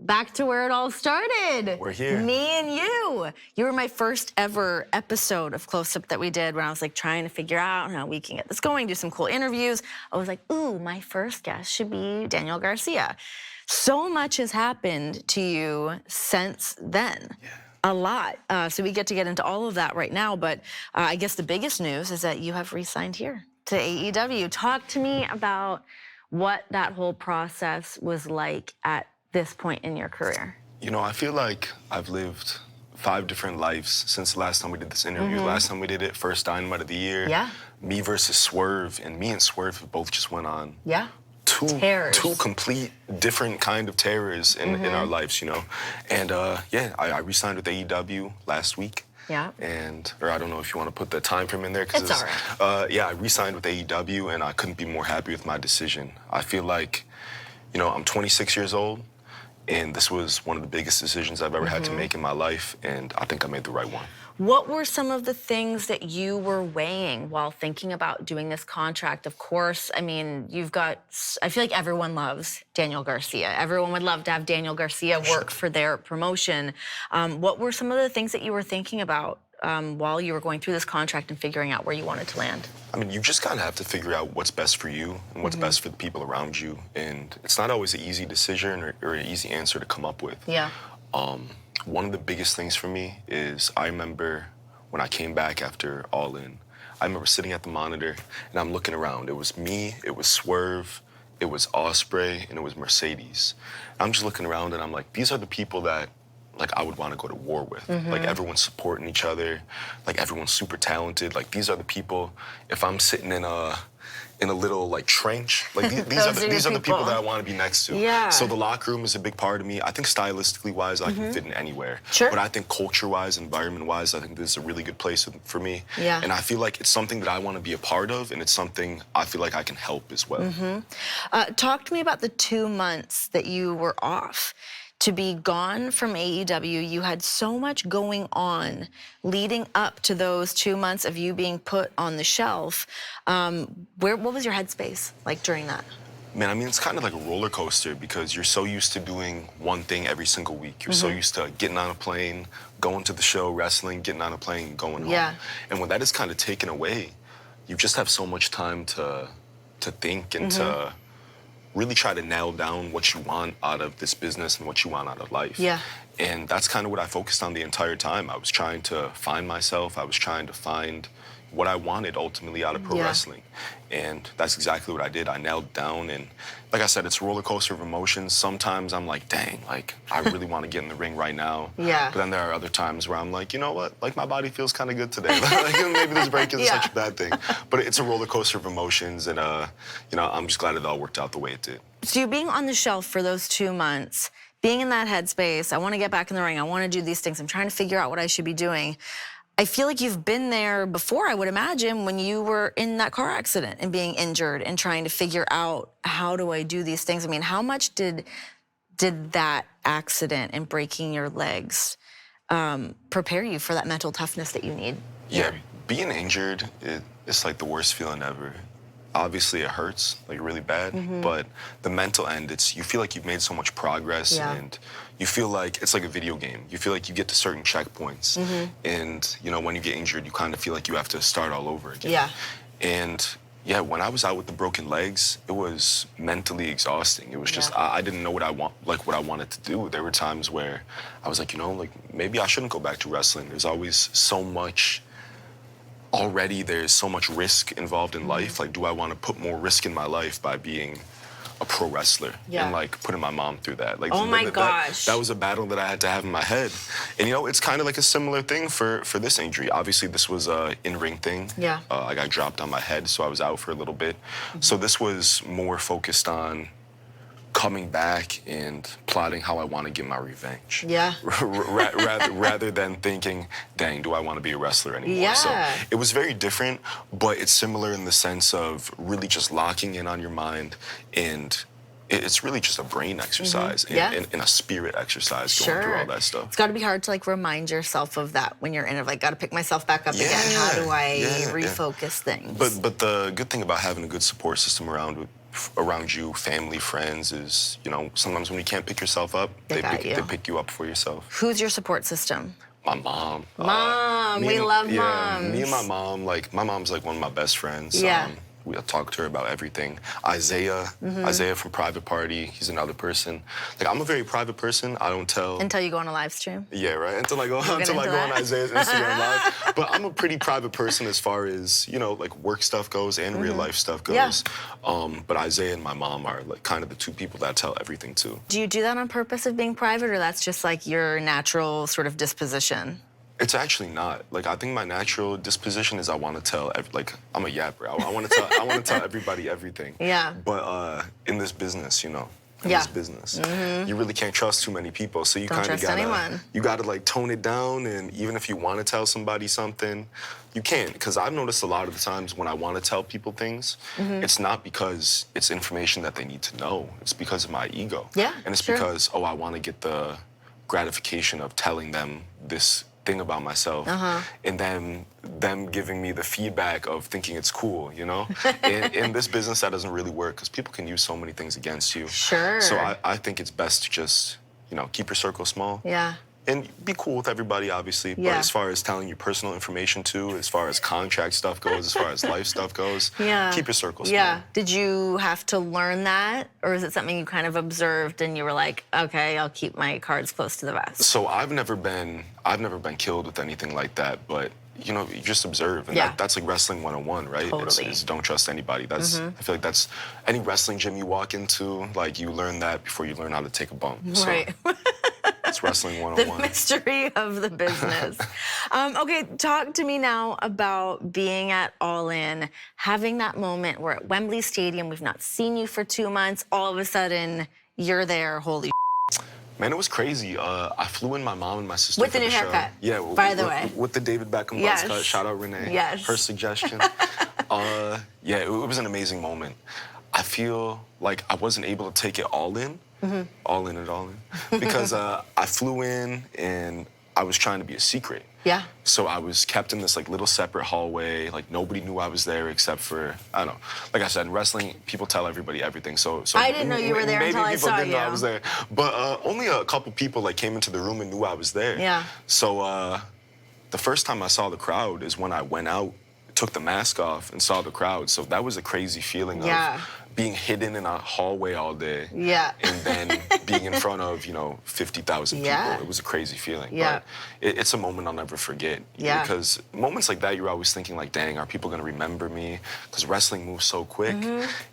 back to where it all started. We're here. Me and you. You were my first ever episode of Close Up that we did when I was like trying to figure out how we can get this going, do some cool interviews. I was like, ooh, my first guest should be Daniel Garcia. So much has happened to you since then. Yeah. A lot. So we get into all of that right now. But I guess the biggest news is that you have re-signed here to AEW. Talk to me about what that whole process was like at this point in your career. You know, I feel like I've lived 5 different lives since the last time we did this interview. Last time we did it, first Dynamite of the year. Yeah. Me versus Swerve, and me and Swerve both just went on. Yeah. Two complete different kind of terrors in our lives, you know. And yeah, I re-signed with AEW last week. Yeah. Or I don't know if you want to put the time frame in there. It's all right. Yeah, I re-signed with AEW, and I couldn't be more happy with my decision. I feel like, you know, I'm 26 years old, and this was one of the biggest decisions I've ever had to make in my life, and I think I made the right one. What were some of the things that you were weighing while thinking about doing this contract? Of course, I mean, I feel like everyone loves Daniel Garcia. Everyone would love to have Daniel Garcia work for their promotion. What were some of the things that you were thinking about while you were going through this contract and figuring out where you wanted to land? I mean, you just kind of have to figure out what's best for you and what's best for the people around you. And it's not always an easy decision or an easy answer to come up with. Yeah. One of the biggest things for me is I remember when I came back after All In, I remember sitting at the monitor and I'm looking around. It was me, it was Swerve, it was Ospreay, and it was Mercedes. I'm just looking around and I'm like, these are the people that like I would want to go to war with. Like everyone's supporting each other, like everyone's super talented. Like these are the people, if I'm sitting in a little like trench, like these are the people that I want to be next to. Yeah. So the locker room is a big part of me. I think stylistically wise, I can fit in anywhere. Sure. But I think culture wise, environment wise, I think this is a really good place for me. Yeah. And I feel like it's something that I want to be a part of, and it's something I feel like I can help as well. Talk to me about the 2 months that you were off. To be gone from AEW, you had so much going on leading up to those 2 months of you being put on the shelf. What was your headspace like during that? Man, I mean, it's kind of like a roller coaster because you're so used to doing one thing every single week. You're so used to getting on a plane, going to the show, wrestling, getting on a plane, going home. Yeah. And when that is kind of taken away, you just have so much time to think and to really try to nail down what you want out of this business and what you want out of life. Yeah. And that's kind of what I focused on the entire time. I was trying to find myself. I was trying to find what I wanted ultimately out of pro wrestling. And that's exactly what I did. I nailed it down. And like I said, it's a roller coaster of emotions. Sometimes I'm like, dang, like I really want to get in the ring right now. Yeah. But then there are other times where I'm like, you know what? Like my body feels kind of good today. Like maybe this break isn't such a bad thing. But it's a roller coaster of emotions. And, you know, I'm just glad it all worked out the way it did. So you being on the shelf for those 2 months, being in that headspace, I want to get back in the ring, I want to do these things, I'm trying to figure out what I should be doing. I feel like you've been there before, I would imagine, when you were in that car accident and being injured and trying to figure out, how do I do these things? I mean, how much did that accident and breaking your legs prepare you for that mental toughness that you need? Yeah, being injured, it's like the worst feeling ever. Obviously, it hurts, like really bad, but the mental end, you feel like you've made so much progress, and you feel like it's like a video game. You feel like you get to certain checkpoints, and you know, when you get injured, you kind of feel like you have to start all over again. Yeah. And yeah, when I was out with the broken legs, it was mentally exhausting. It was just, I didn't know what I wanted to do. There were times where I was like, you know, like maybe I shouldn't go back to wrestling. There's always so much. Already there's so much risk involved in life. Like, do I want to put more risk in my life by being a pro wrestler and like putting my mom through that? Like, oh my gosh. That was a battle that I had to have in my head. And you know, it's kind of like a similar thing for this injury. Obviously, this was a in-ring thing. Yeah. I got dropped on my head, so I was out for a little bit. So this was more focused on coming back and plotting how I want to get my revenge. Yeah. rather than thinking, dang, do I want to be a wrestler anymore? Yeah. So it was very different, but it's similar in the sense of really just locking in on your mind, and it's really just a brain exercise and a spirit exercise going through all that stuff. It's got to be hard to like remind yourself of that when you're in it. Like, got to pick myself back up again. How do I refocus things? But the good thing about having a good support system around around you, family, friends, is, you know, sometimes when you can't pick yourself up, They got you. they pick you up for yourself. Who's your support system? My mom. We love yeah, moms. me and my mom, like, my mom's like one of my best friends. Yeah. We talk to her about everything. Isaiah from Private Party, he's another person. Like, I'm a very private person. I don't tell. Until you go on a live stream. Yeah, right. Until I go on that. Isaiah's Instagram live. But I'm a pretty private person as far as, you know, like work stuff goes and real life stuff goes. Yeah. But Isaiah and my mom are like kind of the two people that I tell everything to. Do you do that on purpose of being private, or that's just like your natural sort of disposition? It's actually not. Like, I think my natural disposition is I want to tell, like, I'm a yapper. I want to tell everybody everything. Yeah. But in this business, you know, this business, you really can't trust too many people. So you Don't kind of trust anyone. you gotta like tone it down. And even if you want to tell somebody something, you can't. Because I've noticed a lot of the times when I want to tell people things, it's not because it's information that they need to know. It's because of my ego. Yeah, And it's sure. because, I want to get the gratification of telling them this thing about myself, and then them giving me the feedback of thinking it's cool, you know? In this business, that doesn't really work because people can use so many things against you. Sure. So I think it's best to just, you know, keep your circle small. Yeah. And be cool with everybody, obviously. But Yeah. as far as telling you personal information too, as far as contract stuff goes, as far as life stuff goes, keep your circle small. Yeah. Did you have to learn that, or is it something you kind of observed and you were like, okay, I'll keep my cards close to the vest? So I've never been killed with anything like that, but you know, you just observe, and Yeah. that's like wrestling 101, right? Totally. It's don't trust anybody. That's I feel like that's any wrestling gym you walk into, like you learn that before you learn how to take a bump. So Right. it's wrestling The 101. mystery of the business. Okay, talk to me now about being at All In, having that moment where at Wembley Stadium, we've not seen you for 2 months, all of a sudden you're there, holy Man, it was crazy. I flew in my mom and my sister With for the new show. haircut, Yeah, by the way. with the David Beckham Yes. buzz cut. Shout out Renee. Yes. Her suggestion. Yeah, it was an amazing moment. I feel like I wasn't able to take it all in, all in, because I flew in and I was trying to be a secret. Yeah. So I was kept in this like little separate hallway. Like nobody knew I was there except for, I don't know. Like I said, in wrestling, people tell everybody everything. So I didn't know you were there maybe until I people saw didn't know you. I was there. But only a couple people like came into the room and knew I was there. Yeah. So the first time I saw the crowd is when I went out, took the mask off and saw the crowd. So that was a crazy feeling Yeah. of being hidden in a hallway all day. Yeah. And then being in front of, 50,000 people. Yeah. It was a crazy feeling. Yeah. But it's a moment I'll never forget. Yeah. Because moments like that, you're always thinking like, dang, are people gonna remember me? Because wrestling moves so quick.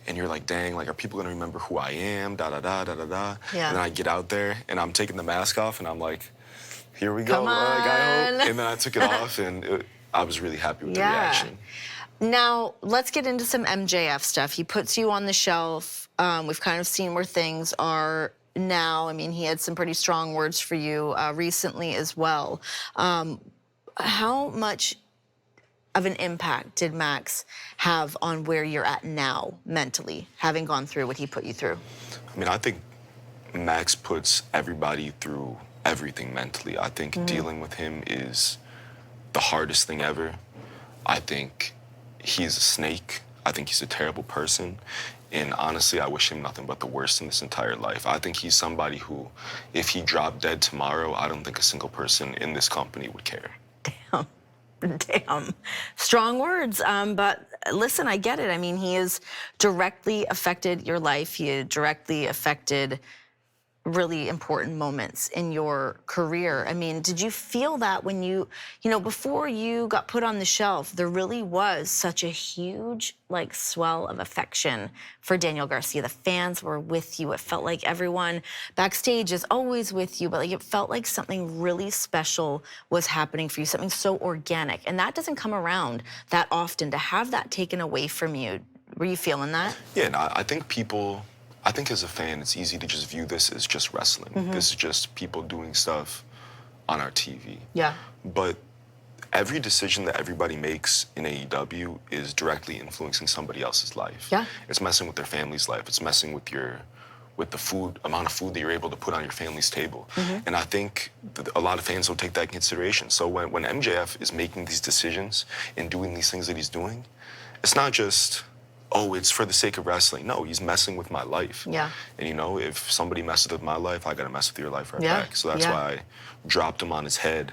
And you're like, dang, like, are people gonna remember who I am? Da da da da da da. Yeah. And then I get out there and I'm taking the mask off and I'm like, here we go. Come like, I on. hope. And then I took it off and I was really happy with the reaction. Now, let's get into some MJF stuff. He puts you on the shelf. We've kind of seen where things are now. I mean, he had some pretty strong words for you recently as well. How much of an impact did Max have on where you're at now mentally, having gone through what he put you through? I mean, I think Max puts everybody through everything mentally. I think dealing with him is the hardest thing ever. I think he's a snake. I think he's a terrible person. And honestly, I wish him nothing but the worst in this entire life. I think he's somebody who, if he dropped dead tomorrow, I don't think a single person in this company would care. Damn. Strong words. But listen, I get it. I mean, he has directly affected your life. He directly affected really important moments in your career. I mean, did you feel that when before you got put on the shelf, there really was such a huge, swell of affection for Daniel Garcia? The fans were with you. It felt like everyone backstage is always with you, but it felt like something really special was happening for you, something so organic. And that doesn't come around that often. To have that taken away from you, were you feeling that? Yeah, and I think as a fan, it's easy to just view this as just wrestling. This is just people doing stuff on our TV. Yeah. But every decision that everybody makes in AEW is directly influencing somebody else's life. Yeah. It's messing with their family's life. It's messing with the amount of food that you're able to put on your family's table. And I think a lot of fans don't take that in consideration. So when MJF is making these decisions and doing these things that he's doing, it's not just, oh, it's for the sake of wrestling. No, he's messing with my life. Yeah. And you know, if somebody messes with my life, I gotta mess with your life right Yeah. back. So that's Yeah. why I dropped him on his head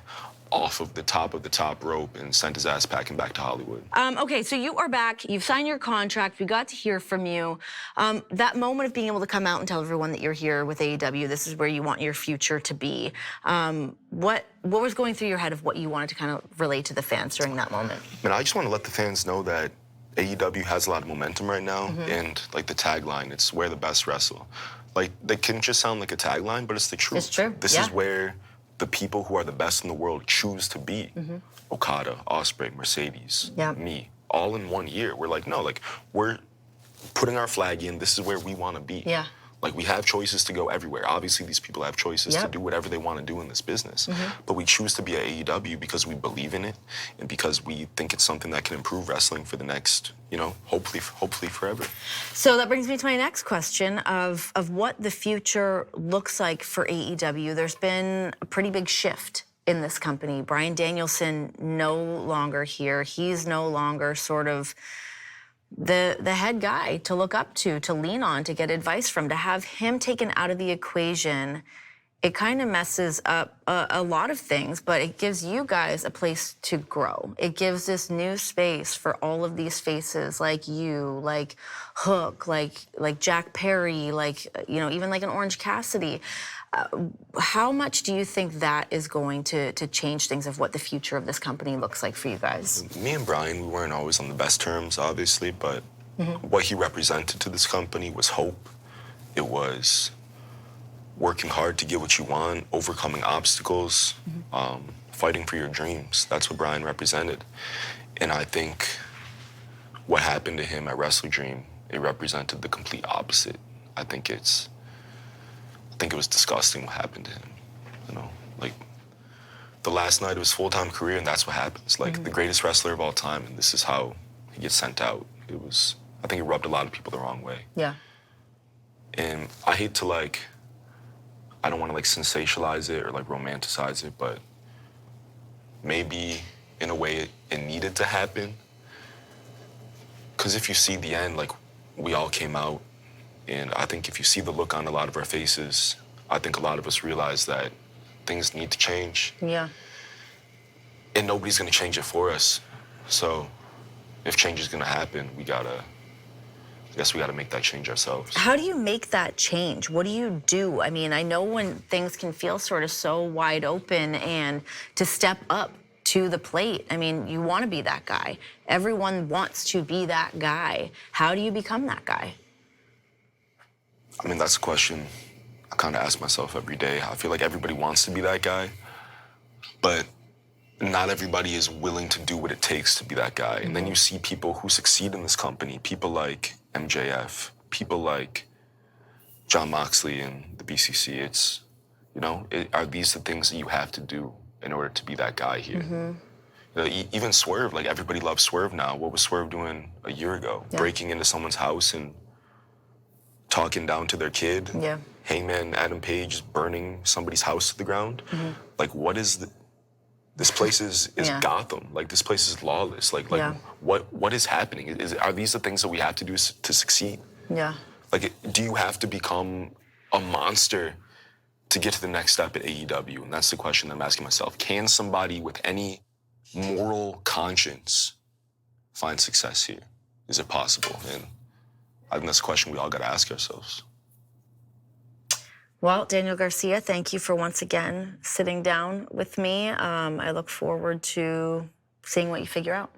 off of the top rope and sent his ass packing back to Hollywood. Okay, so you are back. You've signed your contract. We got to hear from you. That moment of being able to come out and tell everyone that you're here with AEW, this is where you want your future to be. What was going through your head of what you wanted to kind of relate to the fans during that moment? Man, I just want to let the fans know that AEW has a lot of momentum right now, and like the tagline, it's where the best wrestle. Like, that can just sound like a tagline, but it's the truth. It's true, This yeah. is where the people who are the best in the world choose to be. Okada, Ospreay, Mercedes, Yeah. me, all in 1 year. We're like, no, like, we're putting our flag in. This is where we want to be. Yeah. Like, we have choices to go everywhere. Obviously, these people have choices to Yep. do whatever they want to do in this business. But we choose to be at AEW because we believe in it and because we think it's something that can improve wrestling for the next, you know, hopefully forever. So that brings me to my next question of what the future looks like for AEW. There's been a pretty big shift in this company. Bryan Danielson no longer here. He's no longer sort of the head guy to look up to lean on, to get advice from. To have him taken out of the equation, it kind of messes up a lot of things, but it gives you guys a place to grow. It gives this new space for all of these faces like you, like Hook, like Jack Perry, like, you know, even like an Orange Cassidy. How much do you think that is going to change things of what the future of this company looks like for you guys? Me and Brian, we weren't always on the best terms, obviously, but what he represented to this company was hope. It was working hard to get what you want, overcoming obstacles, fighting for your dreams. That's what Brian represented. And I think what happened to him at Wrestle Dream, it represented the complete opposite. I think it was disgusting what happened to him. You know, like, the last night of his full-time career, and that's what happens. Like, the greatest wrestler of all time, and this is how he gets sent out. I think it rubbed a lot of people the wrong way. Yeah. And I hate to, like, I don't want to, like, sensationalize it or, like, romanticize it, but maybe in a way it needed to happen. Because if you see the end, like, we all came out, and I think if you see the look on a lot of our faces, I think a lot of us realize that things need to change. Yeah. And nobody's gonna change it for us. So if change is gonna happen, I guess we gotta make that change ourselves. How do you make that change? What do you do? I mean, I know when things can feel sort of so wide open, and to step up to the plate, I mean, you want to be that guy. Everyone wants to be that guy. How do you become that guy? I mean, that's a question I kind of ask myself every day. I feel like everybody wants to be that guy, but not everybody is willing to do what it takes to be that guy. And then you see people who succeed in this company, people like MJF, people like Jon Moxley and the BCC. It's, you know, are these the things that you have to do in order to be that guy here? You know, even Swerve, like, everybody loves Swerve now. What was Swerve doing a year ago? Yeah. Breaking into someone's house and talking down to their kid. Yeah. Hangman Adam Page is burning somebody's house to the ground. Like, what is this place is Yeah. Gotham. Like, this place is lawless. Like Yeah. what is happening? Are these the things that we have to do to succeed? Yeah. Like, do you have to become a monster to get to the next step at AEW? And that's the question that I'm asking myself. Can somebody with any moral conscience find success here? Is it possible? And I think that's a question we all got to ask ourselves. Well, Daniel Garcia, thank you for once again sitting down with me. I look forward to seeing what you figure out.